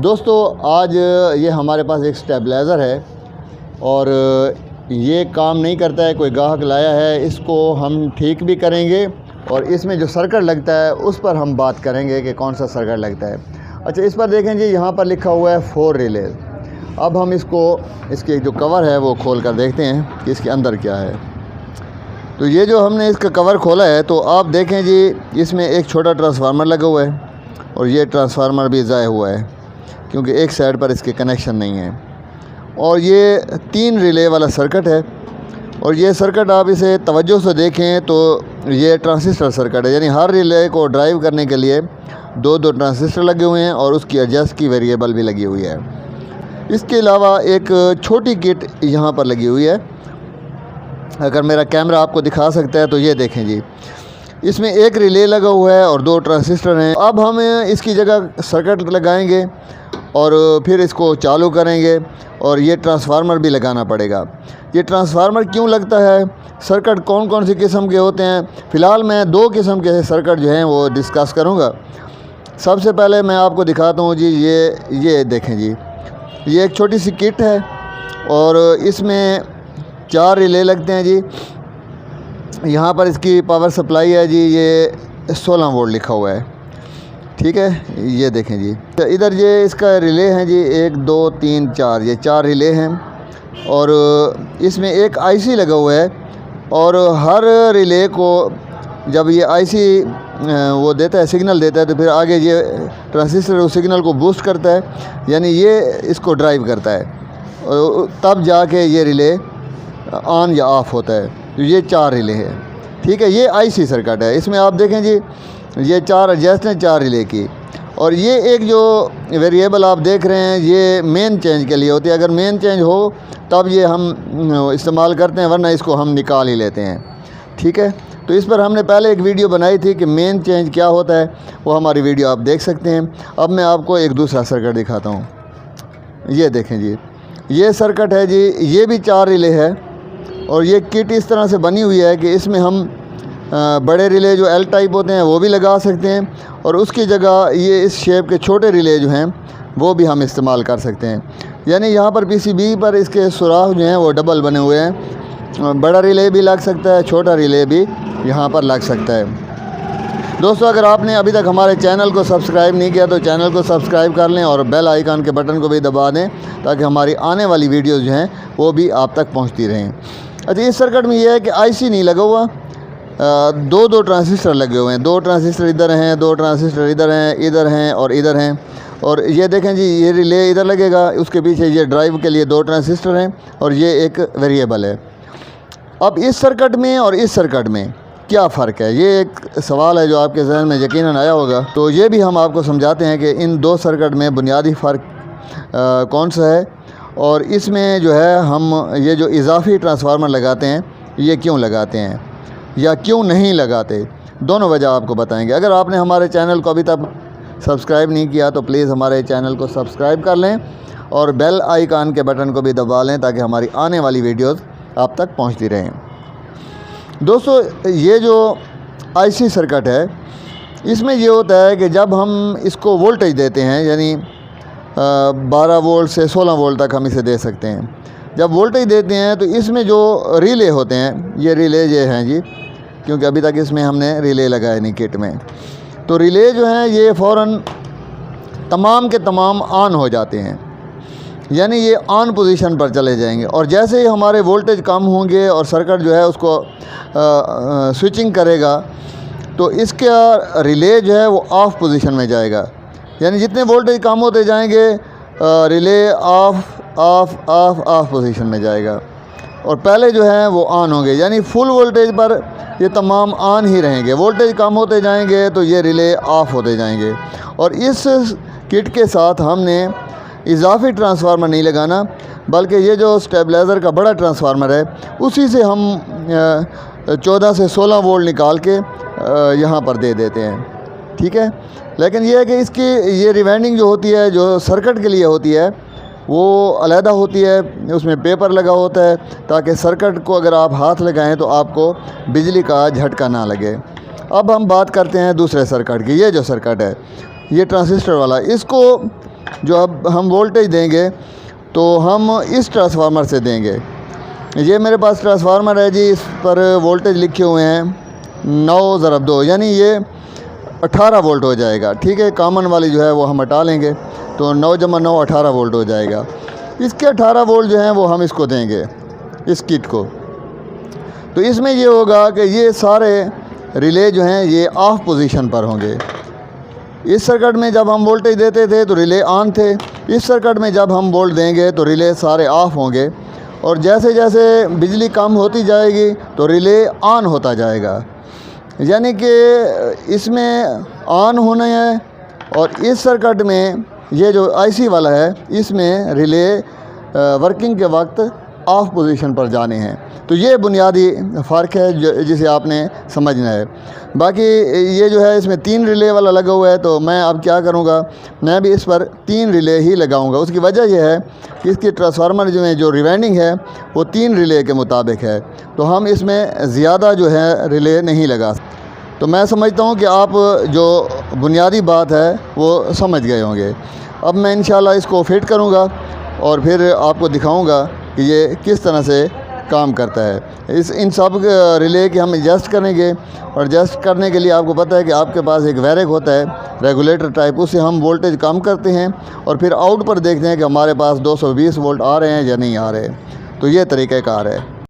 दोस्तों आज ये हमारे पास एक स्टेबलाइज़र है और ये काम नहीं करता है। कोई ग्राहक लाया है, इसको हम ठीक भी करेंगे और इसमें जो सर्किट लगता है उस पर हम बात करेंगे कि कौन सा सर्किट लगता है। अच्छा, इस पर देखें जी, यहाँ पर लिखा हुआ है 4 रिले। अब हम इसके जो कवर है वो खोल कर देखते हैं कि इसके अंदर क्या है। तो ये जो हमने इसका कवर खोला है तो आप देखें जी, इसमें एक छोटा ट्रांसफार्मर लगा हुआ है और ये ट्रांसफार्मर भी ज़ाया हुआ है क्योंकि एक साइड पर इसके कनेक्शन नहीं है। और ये 3 रिले वाला सर्किट है और ये सर्किट आप इसे तवज्जो से देखें तो ये ट्रांजिस्टर सर्किट है, यानी हर रिले को ड्राइव करने के लिए 2-2 ट्रांजिस्टर लगे हुए हैं और उसकी एडजस्ट की वेरिएबल भी लगी हुई है। इसके अलावा एक छोटी किट यहाँ पर लगी हुई है। अगर मेरा कैमरा आपको दिखा सकता है तो ये देखें जी, इसमें एक रिले लगा हुआ है और 2 ट्रांजिस्टर हैं। अब हम इसकी जगह सर्किट लगाएंगे और फिर इसको चालू करेंगे और ये ट्रांसफार्मर भी लगाना पड़ेगा। ये ट्रांसफार्मर क्यों लगता है, सर्किट कौन कौन सी किस्म के होते हैं, फ़िलहाल मैं 2 किस्म के सर्किट जो हैं वो डिस्कस करूँगा। सबसे पहले मैं आपको दिखाता हूँ जी, ये देखें जी, ये एक छोटी सी किट है और इसमें 4 रिले लगते हैं जी। यहाँ पर इसकी पावर सप्लाई है जी, ये 16 वोल्ट लिखा हुआ है, ठीक है। ये देखें जी, तो इधर ये इसका रिले हैं जी, 1 2 3 4, ये 4 रिले हैं और इसमें एक आईसी लगा हुआ है और हर रिले को जब ये आईसी वो देता है, सिग्नल देता है, तो फिर आगे ये ट्रांजिस्टर उस सिग्नल को बूस्ट करता है, यानी ये इसको ड्राइव करता है और तब जाके ये रिले ऑन या ऑफ़ होता है। तो ये 4 रिले है, ठीक है। ये आईसी सर्किट है। इसमें आप देखें जी, ये 4 एडजस्ट हैं 4 रिले की और ये एक जो वेरिएबल आप देख रहे हैं ये मेन चेंज के लिए होती है। अगर मेन चेंज हो तब ये हम इस्तेमाल करते हैं, वरना इसको हम निकाल ही लेते हैं, ठीक है। तो इस पर हमने पहले एक वीडियो बनाई थी कि मेन चेंज क्या होता है, वो हमारी वीडियो आप देख सकते हैं। अब मैं आपको एक दूसरा सर्किट दिखाता हूँ। ये देखें जी, ये सर्किट है जी, ये भी 4 रिले है और ये किट इस तरह से बनी हुई है कि इसमें हम बड़े रिले जो एल टाइप होते हैं वो भी लगा सकते हैं और उसकी जगह ये इस शेप के छोटे रिले जो हैं वो भी हम इस्तेमाल कर सकते हैं। यानी यहाँ पर पीसीबी पर इसके सुराख जो हैं वो डबल बने हुए हैं, बड़ा रिले भी लग सकता है, छोटा रिले भी यहाँ पर लग सकता है। दोस्तों, अगर आपने अभी तक हमारे चैनल को सब्सक्राइब नहीं किया तो चैनल को सब्सक्राइब कर लें और बेल आइकन के बटन को भी दबा दें ताकि हमारी आने वाली वीडियोज़ जो हैं वो भी आप तक पहुँचती रहें। अच्छा, इस सर्किट में यह है कि आईसी नहीं लगा हुआ, 2-2 ट्रांजिस्टर लगे हुए हैं। 2 ट्रांजिस्टर इधर हैं, 2 ट्रांजिस्टर इधर हैं और इधर हैं। और ये देखें जी, ये रिले इधर लगेगा, उसके पीछे ये ड्राइव के लिए 2 ट्रांजिस्टर हैं और ये एक वेरिएबल है। अब इस सर्किट में और इस सर्किट में क्या फ़र्क है, ये एक सवाल है जो आपके जहन में यकीनन आया होगा। तो ये भी हम आपको समझाते हैं कि इन 2 सर्किट में बुनियादी फ़र्क कौन सा है और इसमें जो है हम ये जो इजाफी ट्रांसफार्मर लगाते हैं ये क्यों लगाते हैं या क्यों नहीं लगाते, दोनों वजह आपको बताएंगे। अगर आपने हमारे चैनल को अभी तक सब्सक्राइब नहीं किया तो प्लीज़ हमारे चैनल को सब्सक्राइब कर लें और बेल आइकन के बटन को भी दबा लें ताकि हमारी आने वाली वीडियोस आप तक पहुंचती रहें। दोस्तों, ये जो आईसी सर्किट है इसमें ये होता है कि जब हम इसको वोल्टेज देते हैं, यानी 12 वोल्ट से 16 वोल्ट तक हम इसे दे सकते हैं। जब वोल्टेज देते हैं तो इसमें जो रिले होते हैं, ये रिले ये हैं जी, क्योंकि अभी तक इसमें हमने रिले लगाए नहीं किट में, तो रिले जो हैं ये फ़ौरन तमाम के तमाम ऑन हो जाते हैं, यानी ये ऑन पोजीशन पर चले जाएंगे। और जैसे ही हमारे वोल्टेज कम होंगे और सर्किट जो है उसको स्विचिंग करेगा तो इसका रिले जो है वो ऑफ़ पोजीशन में जाएगा, यानी जितने वोल्टेज कम होते जाएंगे रिले ऑफ़ पोजीशन में जाएगा और पहले जो है वो ऑन होंगे, यानी फुल वोल्टेज पर ये तमाम ऑन ही रहेंगे। वोल्टेज कम होते जाएंगे तो ये रिले ऑफ़ होते जाएंगे। और इस किट के साथ हमने इजाफी ट्रांसफार्मर नहीं लगाना, बल्कि ये जो स्टेबलाइज़र का बड़ा ट्रांसफार्मर है उसी से हम 14 से 16 वोल्ट निकाल के यहाँ पर दे देते हैं, ठीक है। लेकिन यह है कि इसकी ये रिवाइंडिंग जो होती है, जो सर्किट के लिए होती है, वो अलहदा होती है, उसमें पेपर लगा होता है ताकि सर्किट को अगर आप हाथ लगाएं तो आपको बिजली का झटका ना लगे। अब हम बात करते हैं दूसरे सर्किट की। ये जो सर्किट है ये ट्रांजिस्टर वाला, इसको जो अब हम वोल्टेज देंगे तो हम इस ट्रांसफार्मर से देंगे। ये मेरे पास ट्रांसफार्मर है जी, इस पर वोल्टेज लिखे हुए हैं 9/2, यानी ये 18 वोल्ट हो जाएगा। ठीक है, कॉमन वाली जो है वो हम हटा लेंगे, तो 9 × 9 18 वोल्ट हो जाएगा। इसके 18 वोल्ट जो हैं वो हम इसको देंगे, इस किट को। तो इसमें ये होगा कि ये सारे रिले जो हैं ये ऑफ़ पोजीशन पर होंगे। इस सर्किट में जब हम वोल्टेज देते थे तो रिले ऑन थे, इस सर्किट में जब हम वोल्ट देंगे तो रिले सारे ऑफ़ होंगे, और जैसे जैसे बिजली कम होती जाएगी तो रिले ऑन होता जाएगा। यानी कि इसमें ऑन होना है, और इस सर्किट में ये जो आईसी वाला है इसमें रिले वर्किंग के वक्त ऑफ़ पोजीशन पर जाने हैं। तो ये बुनियादी फ़र्क है जिसे आपने समझना है। बाकी ये जो है इसमें 3 रिले वाला लगा हुआ है, तो मैं अब क्या करूँगा, मैं भी इस पर 3 रिले ही लगाऊँगा। उसकी वजह यह है कि इसकी ट्रांसफार्मर जो रिवाइंडिंग है वो 3 रिले के मुताबिक है, तो हम इसमें ज़्यादा जो है रिले नहीं लगा। तो मैं समझता हूँ कि आप जो बुनियादी बात है वो समझ गए होंगे। अब मैं इंशाल्लाह इसको फिट करूँगा और फिर आपको दिखाऊँगा कि ये किस तरह से काम करता है। इन सब रिले के हम एडजस्ट करेंगे, और एडजस्ट करने के लिए आपको पता है कि आपके पास एक वैरिक होता है रेगुलेटर टाइप, उससे हम वोल्टेज कम करते हैं और फिर आउट पर देखते हैं कि हमारे पास 220 वोल्ट आ रहे हैं या नहीं आ रहे। तो ये तरीक़ाकार है।